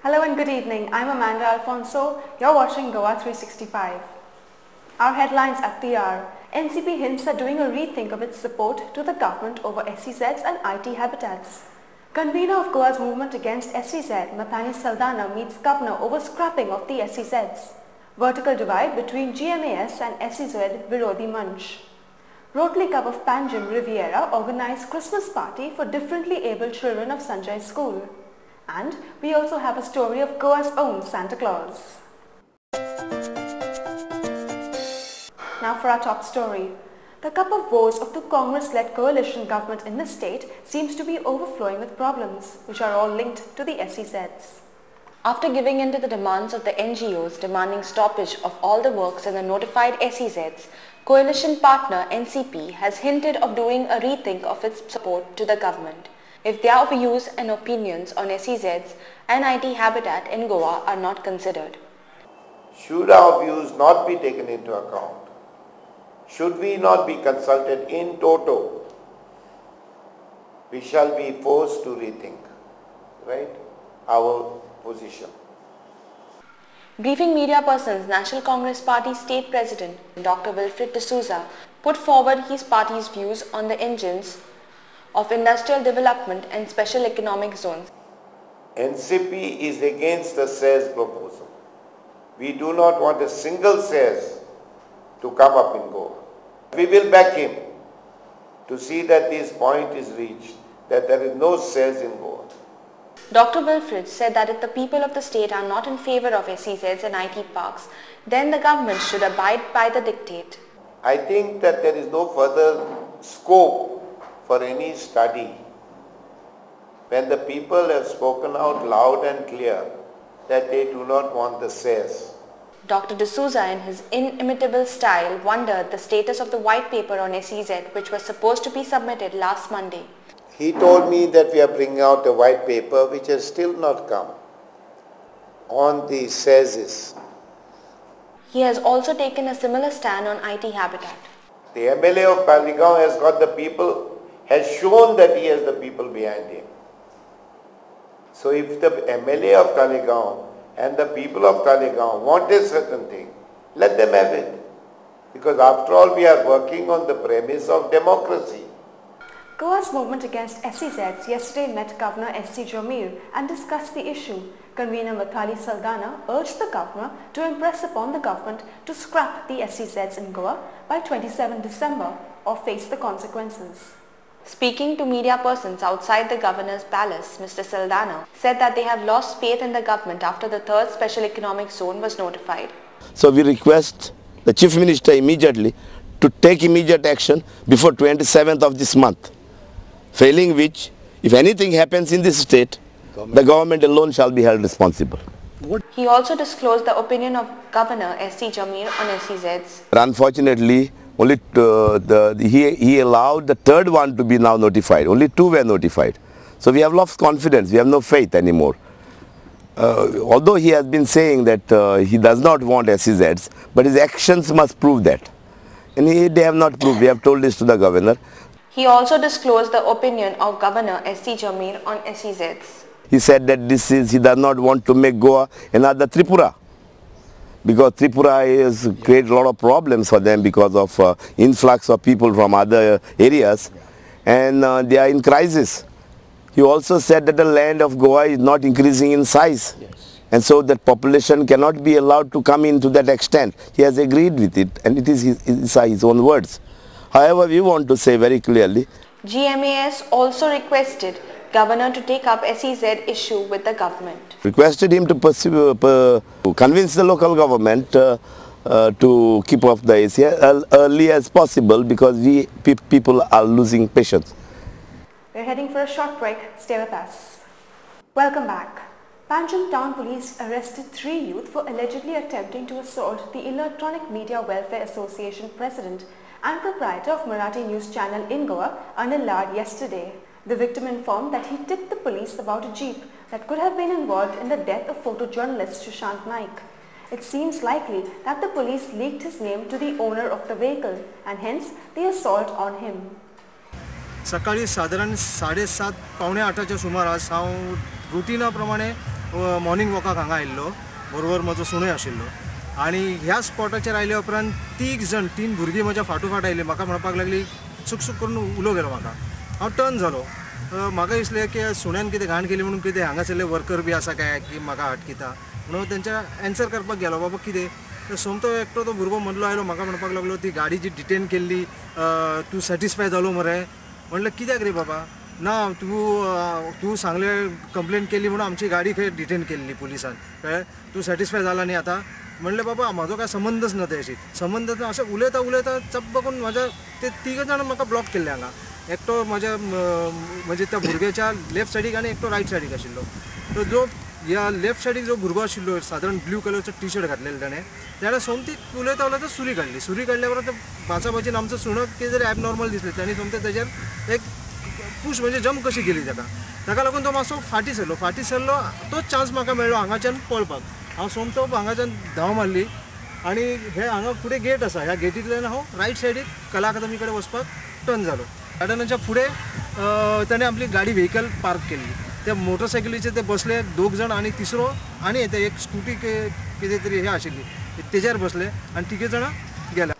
Hello and good evening. I'm Amanda Alfonso. You're watching Goa 365. Our headlines at the hour. NCP hints at doing a rethink of its support to the government over SEZs and IT habitats. Convener of Goa's movement against SEZ, Mathani Saldana, meets governor over scrapping of the SEZs. Vertical divide between GMAS and SEZ Virodi Manch. Rotary Club of Panjim Riviera organized Christmas party for differently abled children of Sanjay School. And we also have a story of Goa's own Santa Claus. Now for our top story. The cup of woes of the Congress-led coalition government in the state seems to be overflowing with problems, which are all linked to the SEZs. After giving in to the demands of the NGOs demanding stoppage of all the works in the notified SEZs, coalition partner NCP has hinted of doing a rethink of its support to the government if their views and opinions on SEZs and IT habitat in Goa are not considered. Should our views not be taken into account? Should we not be consulted in toto? We shall be forced to rethink, right, our position. Briefing media persons, National Congress Party State President Dr. Wilfred D'Souza put forward his party's views on the engines of industrial development and special economic zones. NCP is against the SEZ proposal. We do not want a single SEZ to come up in Goa. We will back him to see that this point is reached, that there is no SEZ in Goa. Dr. Wilfred said that if the people of the state are not in favor of SEZs and IT parks, then the government should abide by the dictate. I think that there is no further scope for any study when the people have spoken out loud and clear that they do not want the SEZ. Dr. D'Souza, in his inimitable style, wondered the status of the white paper on SEZ, which was supposed to be submitted last Monday. He told me that we are bringing out a white paper which has still not come on the SEZs. He has also taken a similar stand on IT habitat. The MLA of Talegaon has got the people, has shown that he has the people behind him. So if the MLA of Talegaon and the people of Talegaon want a certain thing, let them have it. Because after all, we are working on the premise of democracy. Goa's movement against SEZs yesterday met Governor S.C. Jamir and discussed the issue. Convener Mathani Saldana urged the governor to impress upon the government to scrap the SEZs in Goa by 27 December or face the consequences. Speaking to media persons outside the governor's palace, Mr. Saldana said that they have lost faith in the government after the third special economic zone was notified. So we request the Chief Minister immediately to take immediate action before 27th of this month. Failing which, if anything happens in this state, the government alone shall be held responsible. He also disclosed the opinion of Governor S.C. Jamir on SEZs. Unfortunately, only he allowed the third one to be now notified. Only two were notified. So we have lost confidence. We have no faith anymore. Although he has been saying that he does not want SEZs, but his actions must prove that. And they have not proved. We have told this to the governor. He also disclosed the opinion of Governor S.C. Jamir on SEZs. He said that he does not want to make Goa another Tripura, because Tripura has created a lot of problems for them because of influx of people from other areas, and they are in crisis. He also said that the land of Goa is not increasing in size, and so that population cannot be allowed to come in to that extent. He has agreed with it, and it is his own words. However, we want to say very clearly, GMAS also requested Governor to take up SEZ issue with the government. Requested him to convince the local government to keep off the AC as early as possible, because people are losing patience. We're heading for a short break. Stay with us. Welcome back. Panjim Town Police arrested 3 youth for allegedly attempting to assault the Electronic Media Welfare Association President and proprietor of Marathi news channel in Goa, Anil Lad, yesterday. The victim informed that he tipped the police about a jeep that could have been involved in the death of photojournalist Sushant Naik. It seems likely that the police leaked his name to the owner of the vehicle and hence the assault on him. सकाळी साधारण 7:30 पावणे 8च्या सुमारास हांव रुटीनाप्रमाणे morning वॉकाक हांगा आयिल्लो, बरोबर म्हजो सुणय आशिल्लो आनी ह्या स्पॉटाचेर आयल्या उपरांत 3 भुरगीं म्हज्या फाटोफाट आयलीं. म्हाका म्हणपाक लागली सुक करून उलो गेलो म्हाका. हांव टर्न जालो. म्हाका दिसलें की सुण्यान कितें घाण केली म्हणून कितें हांगासरले वर्कर बी आसा काय की म्हाका हटकिता म्हणून तेंच्या एन्सर करपाक गेलो. बाबा कितें सोमतो एकटो तो भुरगो मदलो आयलो. म्हाका म्हणपाक लागलो ती गाडी जी डिटेन केल्ली तूं सॅटिस्फाय जालो मरे. म्हणलें कित्याक रे बाबा. ना तूं सांगलें कंप्लेंट केली म्हणून आमची गाडी खंय डिटेन केल्ली पुलिसान कळ्ळें. तूं सॅटिस्फाय जाला न्ही आतां. म्हणलें बाबा म्हाजो काय संबंदच ना तेशी. संबंद ना अशें उलयता चप्प करून म्हाज्या ते 3 जाण म्हाका ब्लॉक केल्ले हांगा. एकटो म्हणजे त्या भुरग्याच्या लेफ्ट सायडीक आनी एकटो रायट सायडीक आशिल्लो. तो जो ह्या लेफ्ट सायडीक जो भुरगो आशिल्लो सादारण ब्लू कलरचो टी शर्ट घातलेलो ताणें सोमती उलयता सुरी काडल्या बरोबर भासाभाजीन आमचो सुणक कितें तरी ॲबनॉर्मल दिसलें. तांणी सोमतें तेजेर एक पूश म्हणजे जंप कशी केली ताका लागून तो मातसो फाटी सरलो. तोच चान्स म्हाका मेळ्ळो हांगाच्यान पळपाक. हांव सोमतो हांगाच्यान धांव मारली आनी हे हांगा फुडें गेट आसा. ह्या गेटींतल्यान हांव रायट सायडीक कला अकादमी कडेन वचपाक टर्न जालो. गार्डनाच्या फुडें ताणें आपली गाडी व्हेकल पार्क केल्ली. त्या मोटरसायकलीचेर ते बसले 2 जाण आनी तिसरो आनी एक स्कूटी कितें तरी हे आशिल्ली तेजेर बसले आनी 3 जाणां गेल्या.